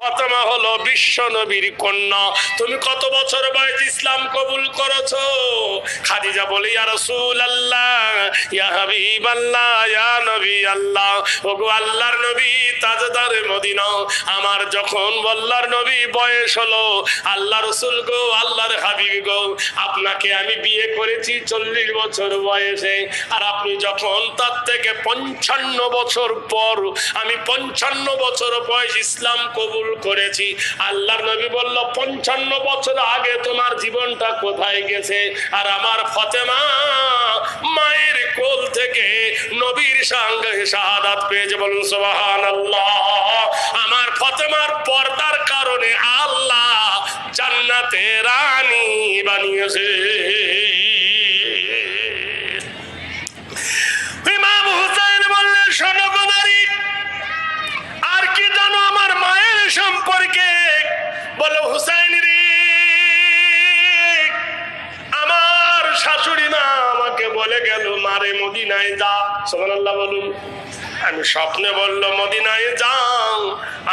ফাতেমা হলো বিশ্ব নবীর কন্যা। তুমি কত বছর বয়স ইসলাম কবুল করেছো? খাদিজা বলে, ইয়া রাসূলুল্লাহ, ইয়া হাবিবাল্লাহ, ইয়া নবী আল্লাহ, ওগো আল্লাহর নবী তাজদারে মদিনা, আমার যখন আল্লাহর নবী বয়স হলো, আল্লাহ রাসূল গো, আল্লাহর হাবিব গো, আপনাকে আমি বিয়ে করেছি 40 বছর বয়সে, আর আপনি যখন তার থেকে 55 বছর পর আমি 55 বছর বয়স ইসলাম কবুল করেছি। আল্লাহর নবী বলল, 55 বছর আগে তোমার জীবনটা কোথায় গেছে? আর আমার ফাতেমা মায়ের কোল থেকে নবীর সঙ্গে শাহাদাত পেয়েছে। বলুন সুবহানাল্লাহ। আমার ফাতেমার পর্দার কারণে আল্লাহ জান্নাতে রানী বানিয়েছে। ইমাম হুসাইন বললেন, শোনো গো নারী, আর কি জানো আমার মায়ের সম্পর্কে? বলো, হুসাইন রে, আমার শাশুড়ি মা আমাকে বলে গেল, মারে মদিনায় যা। সুবহানাল্লাহ বলুন। আমি স্বপ্নে বলল, মদিনায় যাও,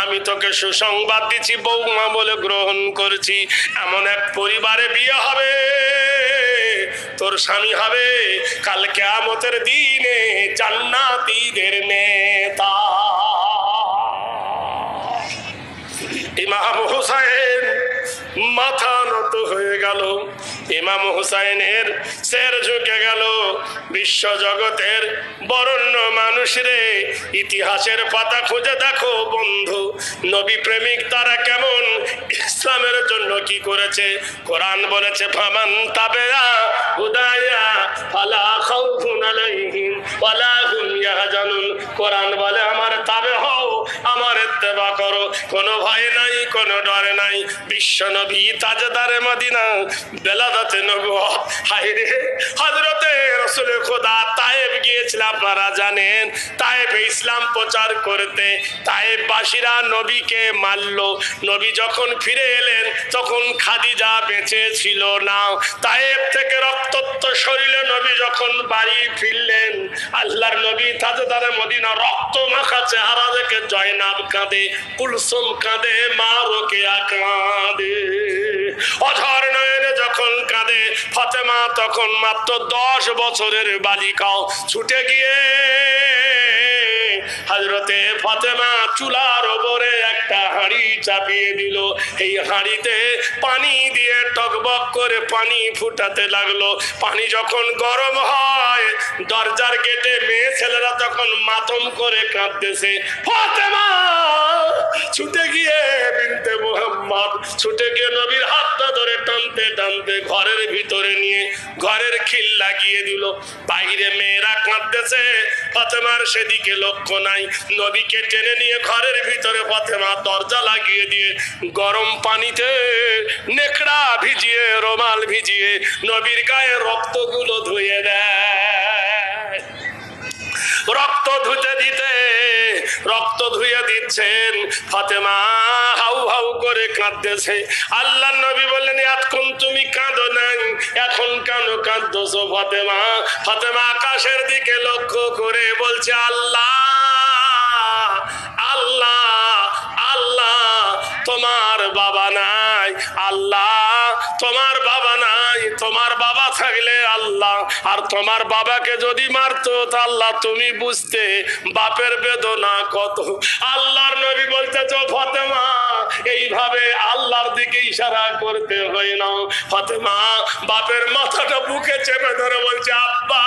আমি তোকে সুসংবাদ দিচ্ছি, বৌমা বলে গ্রহণ করছি, এমন এক পরিবারে বিয়ে হবে, তোর স্বামী হবে কাল কিয়ামতের দিনে জান্নাতীদের নেতা। ইমাম হুসাইন মাথা নত হয়ে গেল। ইমাম হুসাইনের সের ঝুঁকে গেল। বিশ্ব জগতের বরেণ্য মানুষরে, ইতিহাসের পাতা খুঁজে দেখো বন্ধু, নবী প্রেমিক তারা কেমন ইসলামের জন্য কি করেছে। কোরআন বলেছে, ফামান তাবেয়া হুদায়া ফালা খাউফুন আলাইহিম ওয়ালা হুম ইয়াহজানুন। কোরআন বলে, আমার তাবে হও, আমার ইত্তেবা করো, কোনো ভয় নাই, কোনো ডর নাই। বিশ্ব নবী তাজদারে মদিনা, বেলাদাতে নবুয়ত। হায় রে, হযরতে রাসূল খোদা তায়েব গিয়েছিল, আপনারা জানেন, তায়েবে ইসলাম প্রচার করতে। তায়েববাসীরা নবীকে মারল। নবী যখন ফিরে এলেন তখন খাদিজা বেঁচে ছিল না। তায়েব থেকে রক্তাক্ত শরীরে নবী যখন বাড়ি ফিরলেন, আল্লাহর নবী তাজদারে মদিনা রক্ত মাখা চেহারা দেখে জয়নাব কাঁদে, কুলসুম কাঁদে, মা রোকেয়া কাঁদে, অঝর নয়নে যখন কাঁদে। ফাতেমা তখন মাত্র 10 বছরের বালিকাও। ছুটে গিয়ে হযরতে ফাতেমা চুলার উপরে একটা হাঁড়ি চাপিয়ে দিল। এই হাঁড়িতে পানি দিয়ে টকবক করে পানি ফুটাতে লাগলো। পানি যখন গরম হয়, দরজার গেটে মেয়ে ছেলেরা তখন মাতম করে কাঁদতেছে। ফাতেমা ছুটে গিয়ে বিনতে মুহাম্মদ ছুটে গিয়ে নবীর হাতটা ধরে টানতে টানতে ঘরের ভিতরে নিয়ে ঘরের খিল লাগিয়ে দিল। বাইরে মেয়েরা কাঁদতেছে, ফাতেমার সেদিকে লক্ষ্য নাই। নবীকে টেনে নিয়ে ঘরের ভিতরে ফাতেমা দরজা লাগিয়ে দিয়ে গরম পানিতে নেকড়া ভিজিয়ে, রুমাল ভিজিয়ে নবীর গায়ে রক্তগুলো ধুয়ে দেয়। রক্ত ধুতে দিতে রক্ত ধুয়ে দিচ্ছেন, ফাতেমা হাউ হাউ করে কাঁদতেছে। আল্লাহর নবী বললেন, এতক্ষণ তুমি কাঁদো নাই, এখন কেন কাঁদছো ফাতেমা? ফাতেমা আকাশের দিকে লক্ষ্য করে বলছে, আল্লাহ আল্লাহ আল্লাহ, তোমার বাবা নাই, আল্লাহ তোমার বাবা নাই, তোমার বাবা থাকলে আল্লাহ, আর তোমার বাবাকে যদি মারতো তা আল্লাহ তুমি বুঝতে বাপের বেদনা কত। আল্লাহর নবী বলতেছো, ফাতেমা এইভাবে আল্লাহর দিকে ইশারা করতে হয় না। ফাতেমা বাপের মাথাটা বুকে চেপে ধরে বলছে, আব্বা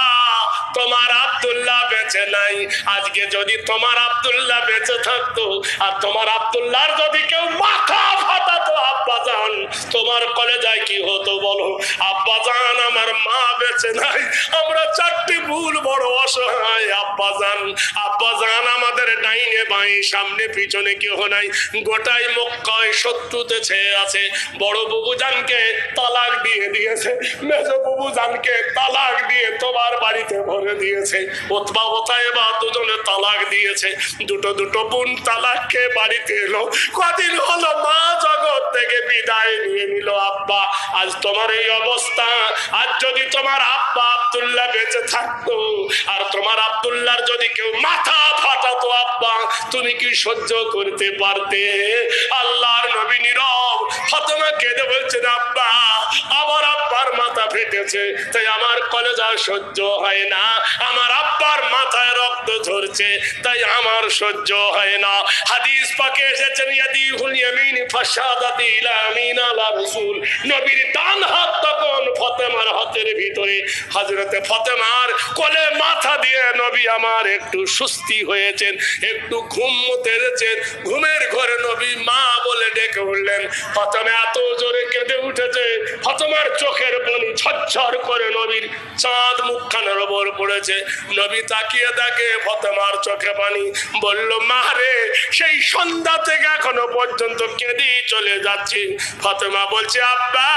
তোমার আব্দুল্লাহ বেঁচে নাই, আজকে যদি তোমার আব্দুল্লাহ বেঁচে থাকতো আর তোমার আব্দুল্লাহর যদি কেউ মাথা ফাটাতো আব্বা জান, তোমার কলেজায় কি হতো বলো? আব্বা জান আমার মা বেঁচে নাই, আমরা 4টি ভুল বড় অসহায় আব্বা জান। আব্বা জান আমাদের ডাইনে বাঁয়ে সামনে পিছনে কেউ নাই, গোটাই মক্কায় শত্রুতে ছেয়ে আছে। বড় বুবু জানকে তালাক দিয়ে দিয়েছে, মেজ বুবু জানকে তালাক দিয়ে তোমার বাড়িতে ভরে দিয়েছে, ওতবা ওতায়েবা দুজনে তালাক দিয়েছে, দুটো দুটো বোন তালাক খেয়ে বাড়িতে এলো। কদিন হলো মা জগৎ থেকে বিদায় নিয়ে নিল। আব্বা আজ তোমার এই অবস্থা, আজ যদি তোমার আব্বা আব্দুল্লাহ বেঁচে থাকতো আর তোমার আব্দুল্লাহর যদি কেউ মাথা ফাটাতো আব্বা, তুমি কি সহ্য করতে পারতে? আল্লাহ যাইতেছে, তাই আমার কলেজা সহ্য হয় না। আমার আব্বার মাথায় রক্ত ঝরছে, তাই আমার সহ্য হয় না। হাদিস পাকে এসেছেন ইয়াদিহুল ইয়ামিন ফাশাদাতি ইলা আমিন আলা রাসূল, নবীর ডান হাত তখন ফাতেমার হাতের ভিতরে। হযরতে ফাতেমার কোলে মাথা দিয়ে নবী আমার একটু সুস্থি হয়েছেন, একটু ঘুম তেড়েছেন। ঘুমের ঘরে নবী মা বলে ডেকে উঠলেন। ফাতেমা এত জোরে কেঁদে উঠেছে, ফাতেমার চোখের পানি ঝরঝর করে নবীর চাঁদ মুখখানের ওপর পড়েছে। নবী তাকিয়ে দেখে ফাতেমার চোখে পানি। বলল, মা রে, সেই সন্ধ্যা থেকে এখনো পর্যন্ত কেঁদেই চলে যাচ্ছি। ফাতেমা বলছে, আব্বা,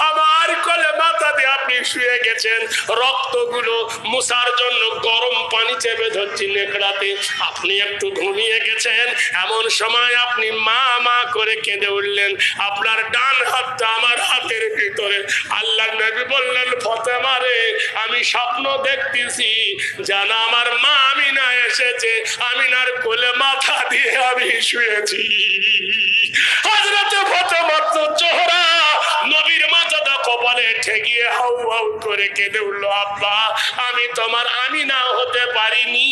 আমার কোলে মাথা দিয়ে আপনি শুয়ে গেছেন, রক্তগুলো মুছার জন্য গরম পানি চেপে ধরছি নেকড়াতে, আপনি একটু ঘুমিয়ে গেছেন। এমন সময় আপনি মা মা করে কেঁদে উঠলেন, আপনার ডান হাতটা আমার হাতের ভিতরে। আল্লাহ নবী বললেন, ফাতেমা রে, আমি স্বপ্ন দেখতেছি যেন আমার মা আমিনা এসেছে, আমিনার কোলে মাথা দিয়ে আমি শুয়েছি। হযরতে ফাতেমার চেহারা নবীর মাথাটা কপালে ঠেকিয়ে হাউ হাউ করে কেঁদে উঠলো, আব্বা, আমি তোমার আমিনা হতে পারিনি,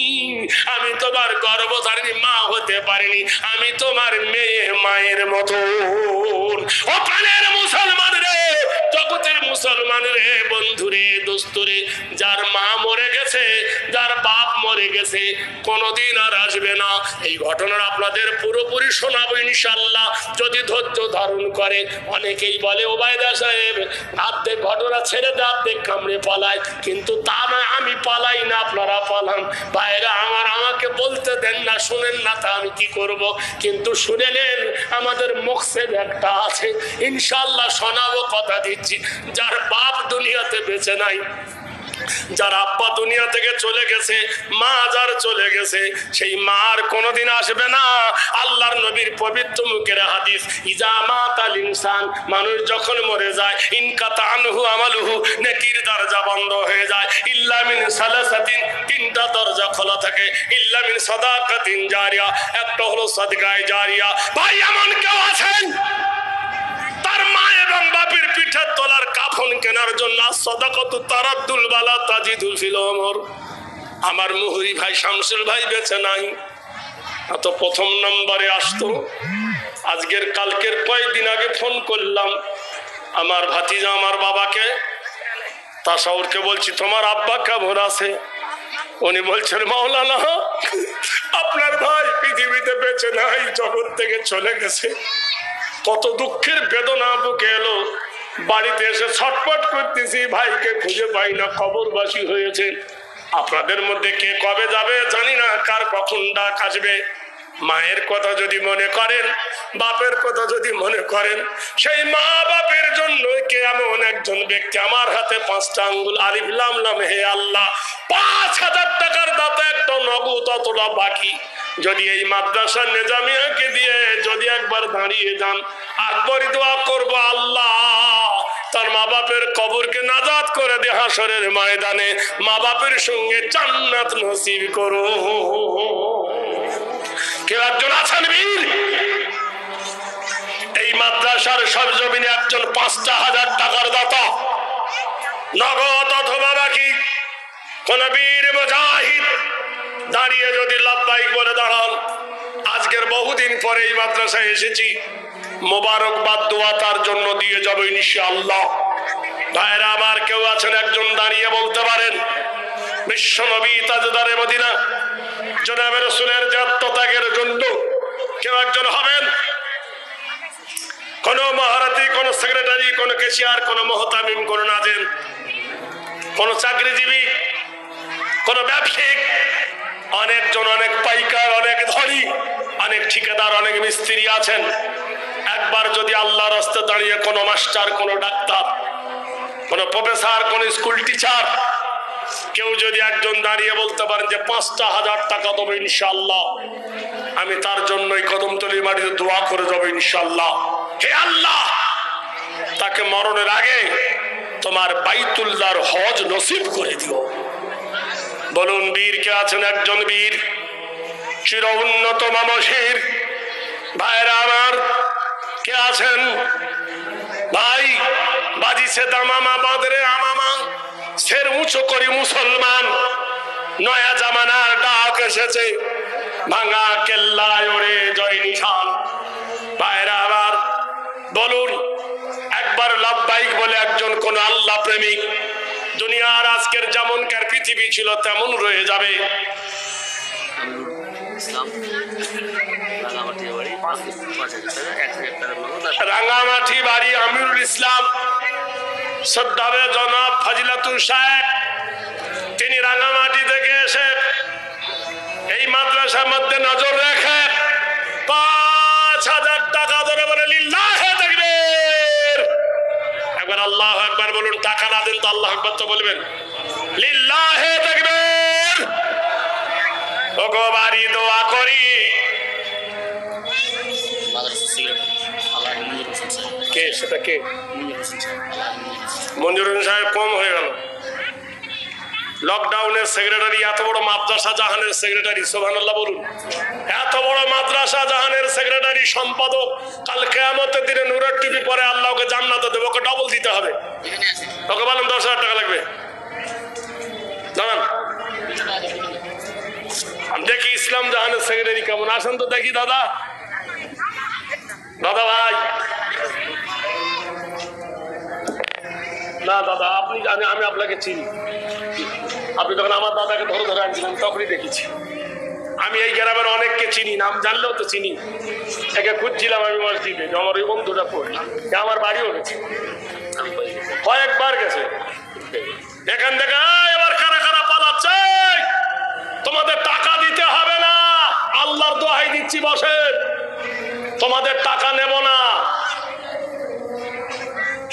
আমি তোমার গর্ভধারিণী মা হতে পারিনি, আমি তোমার মেয়ে মায়ের মতো। ও প্রাণের মুসলমান রে, জগতের মুসলমান রে, বন্ধু রে, দোস্ত রে, যার মা মরে গেছে, যার বাপ মরে গেছে, কোনদিন আর আসবে না। এই ঘটনা আপনাদের পুরোপুরি শোনাবো ইনশাআল্লাহ, যদি ধৈর্য ধারণ করে। অনেকেই বলে, ওবায়দা সাহেব, আর্ধেক ঘটনা ছেড়ে দে, আর্ধেক কামড়ে পালায়, কিন্তু তা নয়, আমি পালাই না, আপনারা পালান। ভাইরা আমার, আমাকে বলতে দেন না, শুনেন না, তা আমি কি করব? কিন্তু শুনে নেন, আমাদের মকসেদ একটা আছে, ইনশাআল্লাহ শোনাবো, কথা দিচ্ছি। যার বাপ দুনিয়াতে বেঁচে নাই, যার আব্বা দুনিয়া থেকে চলে গেছে, মা যার চলে গেছে, সেই মার কোনোদিন আসবে না। আল্লাহর নবীর পবিত্র মুখের হাদিস, ইজা মাতাল ইনসান, মানুষ যখন মরে যায়, ইনকাতা আনহু আমালুহু, নেকির দরজা বন্ধ হয়ে যায়, ইল্লা মিন সালাসাতিন, তিনটা দরজা খোলা থাকে, ইল্লা মিন সাদাকাতিন জারিয়া, একটা হলো সাদকায়ে জারিয়া। ভাই, এমন কেউ আছেন তার মা এবং বাপের পিঠের তলার কাফন কেনার জন্য সাদাকাতু তারাদ্দুল বালা তাজিদুল ফিল উমর? আমার মুহুরি ভাই শামসুল ভাই বেঁচে নাই, তো প্রথম নম্বরে আসতো। আজকের কালকের কয়েকদিন আগে ফোন করলাম আমার ভাতিজা আমার বাবাকে, তাসাউরকে বলছি, তোমার আব্বা কেমন আছে? উনি বলছেন, মাওলানা, আপনার ভাই পৃথিবীতে বেঁচে নাই, জগৎ থেকে চলে গেছে। কত দুঃখের বেদনা বুকে এলো, বাড়িতে এসে ছটফট করতেছি, ভাইকে খুঁজে পাই না, কবরবাসী হয়েছে। আপনাদের মধ্যে কে কবে যাবে জানি না, কার কখন ডাক আসবে। মায়ের কথা যদি মনে করেন, বাপের কথা যদি মনে করেন, সেই মা বাপের জন্য কে এমন একজন ব্যক্তি, আমার হাতে 5টা আঙ্গুল, আলিফ লাম লাম, হে আল্লাহ, 5,000 টাকার দাতা একটা নগদ অতটা বাকি। যদি এই মাদ্রাসা নিজামিয়াকে দিয়ে যদি একবার দাঁড়িয়ে যান, আকবরী দোয়া করব, আল্লাহ তার মা বাপের কবরকে নাজাত করে দে, হাসরের ময়দানে মা বাপের সঙ্গে জান্নাত নসিব করো। কেউ একজন আছেন বীর? এই মাদ্রাসার সরজমিনে একজন 5,000 টাকার দাতা, নগদ অথবা বাকি, কোন বীর মুজাহিদ দাঁড়িয়ে যদি লাব্বাইক বলে দাঁড়ান, আজকের বহুদিন পরে এই মাদ্রাসায় এসেছি, মোবারকবাদ দোয়া তার জন্য দিয়ে যাবো ইনশাআল্লাহ। ভাইরা আমার, কেউ আছেন একজন দাঁড়িয়ে বলতে পারেন, বিশ্ব নবী তাজদারে মদিনা জনাবে রাসূলের যে আত্মত্যাগের জন্য কেউ একজন হবেন? কোন মহারথী, কোন সেক্রেটারি, কোন ক্যাশিয়ার, কোন মুহতামিম, কোন নাজেম, কোন চাকরিজীবী, কোন ব্যবসায়িক, অনেকজন, অনেক পাইকার, অনেক ধনী, অনেক ঠিকাদার, অনেক মিস্ত্রি আছেন। একবার যদি আল্লাহর রাস্তায় দাঁড়িয়ে কোন মাস্টার, কোন ডাক্তার, কোন প্রফেসর, কোন স্কুল টিচার, কেউ যদি একজন দাঁড়িয়ে বলতে পারেন যে 5,000 টাকা দেবো ইনশাআল্লাহ, আমি তার জন্যই কদমতলী মাটিতে দোয়া করে যাবো ইনশাআল্লাহ, হে আল্লাহ তাকে মরণের আগে তোমার বাইতুল্লাহর হজ নসিব করে দিও। বলুন, বীর কে আছেন? একজন বীর, চির উন্নত মামশির। ভাইরা আমার, কে আছেন? ভাই, বাজিছে দামামা বাঁধরে আমামা, সের উঁচু করি মুসলমান, নয়া জামানার ডাক এসেছে, ভাঙা কেল্লায় ওরে জয় নিশান। ভাইরা আবার বলুন, একবার লাব্বাইক বলে একজন কোন আল্লাহ প্রেমিক দুনিয়ার আজকের যেমনকার পৃথিবী ছিল তেমন রয়ে যাবে। রাঙামাটি বাড়ি আমিরুল ইসলাম শ্রদ্ধাবে জনাব ফজিলাতুল সাহেব, তিনি রাঙামাটি থেকে এসে এই মাদ্রাসার মধ্যে নজর রেখে ৫,০০০ টাকা ধরে বলে লিল্লাহে তাকবীর। একবার আল্লাহু আকবার বলুন। টাকা না দেন তো আল্লাহু আকবার তো বলবেন। লিল্লাহে তাকবীর। ওগো বাড়ি দোয়া করি। কে সেটা কে? মঞ্জুর হোসেন সাহেব কম হয়ে গেল। লকডাউনের সেক্রেটারি, এত বড় মাদ্রাসা জাহানের সেক্রেটারি, সুবহানাল্লাহ বলুন। এত বড় মাদ্রাসা জাহানের সেক্রেটারি, সম্পাদক, কাল কিয়ামতের দিনে নূরের টিভি পরে আল্লাহকে জান্নাতে দেবে, ওকে ডবল দিতে হবে। ওকে বললাম 10,000 টাকা লাগবে, জানান। আমি দেখি ইসলাম জাহানের সেক্রেটারি কেমন, আসেন তো দেখি। দাদা দাদা ভাই, না দাদা আপনি, আমি আপনাকে চিনি। আপনি যখন আমার দাদাকে ধরে ধরে আনছিলেন তখনই দেখেছি। আমি এই গ্রামের অনেককে চিনি, নাম জানলেও তো চিনি। একে খুঁজছিলাম আমি মসজিদে, আমার ওই বন্ধুটা পড়ি, আমার বাড়িও গেছে, কয়েকবার গেছে। এখান থেকে এবার কারা কারা পালাচ্ছে, তোমাদের টাকা দিতে হবে না, আল্লাহর দোহাই দিচ্ছি বসে, তোমাদের টাকা নেব না।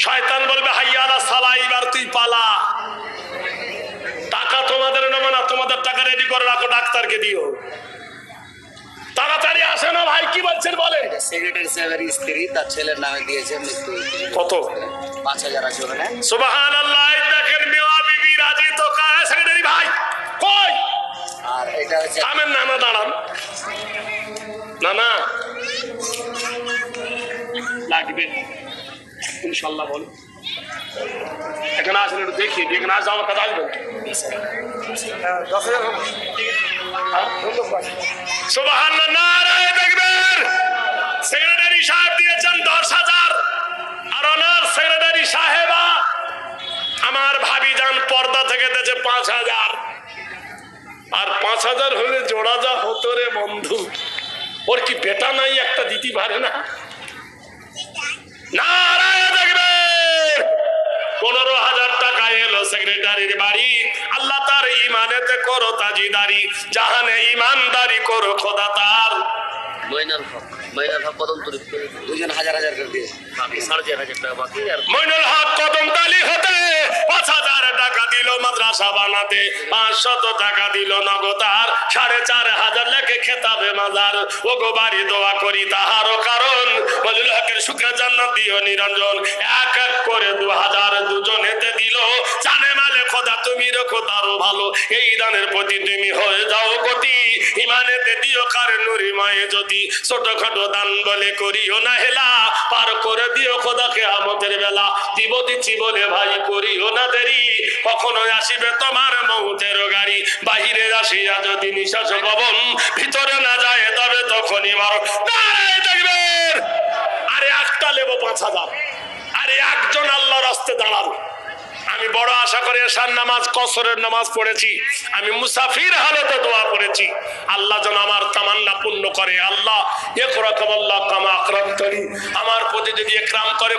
শয়তান বলবে হাইয়া আলা সালাহ, এবার তুই পালা, টাকা তোমাদের নেব না, তোমাদের টাকা রেডি করে রাখো, ডাক্তারকে দিও, তাড়াতাড়ি আসে না ভাই। কি বলছেন বলেন? সেক্রেটারি সাহেবের স্ত্রী তার ছেলের নামে দিয়েছে মৃত্যু। কত? ৫,০০০ আছে ওখানে। সুবহানাল্লাহ। দেখেন মেওয়া বিবি রাজি তো কায় সেক্রেটারি ভাই কই? আর এটা হচ্ছে থামেন না, না দাঁড়ান, না না লাগবে ইনশাল্লাহ। বল এখানে আসেন, একটু দেখি, এখানে আসলে আমার কথা আসবেন। সুবহানাল্লাহ, নারায়ে তাকবীর। সেক্রেটারি সাহেব দিয়েছেন 10,000, আর ওনার সেক্রেটারি সাহেবা আমার ভাবি যান পর্দা থেকে দিয়েছে 5,000। আর 5,000 হলে জোড়া যা হতো রে বন্ধু, ওর কি বেটা নাই একটা দিতে পারে না? নারায়ে তাকবীর। 15,000 টাকা এলো সেক্রেটারির বাড়ি। আল্লাহ তার ইমানেতে করো তাজিদারি, জাহানে ইমানদারি করো খোদা তার। মইনুল হক কদমতলী দুজন 1,000 করে দিয়ে 4,500 টাকা বাকি। আর মইনুল হক কদমতলী হতে 5,000 টাকা দিল মাদ্রাসা বানাতে, 500 টাকা দিল নগদার, 4,500 লেখে খেতাবে মাজার। ওগো বাড়ি দোয়া করি তাহারও কারণ, মইনুল হকের সুখে জান্নাত দিও নিরঞ্জন। এক এক করে 2,000 দুজনেতে দিল, জানে মালে খোদা তুমি রেখো তারও ভালো, এই দানের প্রতি তুমি হয়ে যাও গতি। ইমানেতে দিও কার নুরি মায়ে যদি, ছোটখাটো দান বলে করিও না হেলা, পার করে দিও খোদা কিয়ামতের বেলা। দিব দিচ্ছি বলে ভাই করিও না দেরি, কখনো আসিবে তোমার মৌতের গাড়ি। বাহিরে আসিয়া যদি নিঃশ্বাস পবন, ভিতরে না যায় তবে তখনই মারো। নারায়ে তাকবীর। আরে একটা লেবো 5,000, আরে একজন আল্লাহর রাস্তায় দাঁড়াবো। আমি বড় আশা করে এশার নামাজ, কসরের নামাজ পড়েছি, আমি মুসাফির হালতে দোয়া করেছি, আল্লাহ যেন আমার তামান্না পূর্ণ করে। আল্লাহ ইকরাকাল্লাহ কামা আকরামতানি, আমার প্রতি যদি ইকরাম করে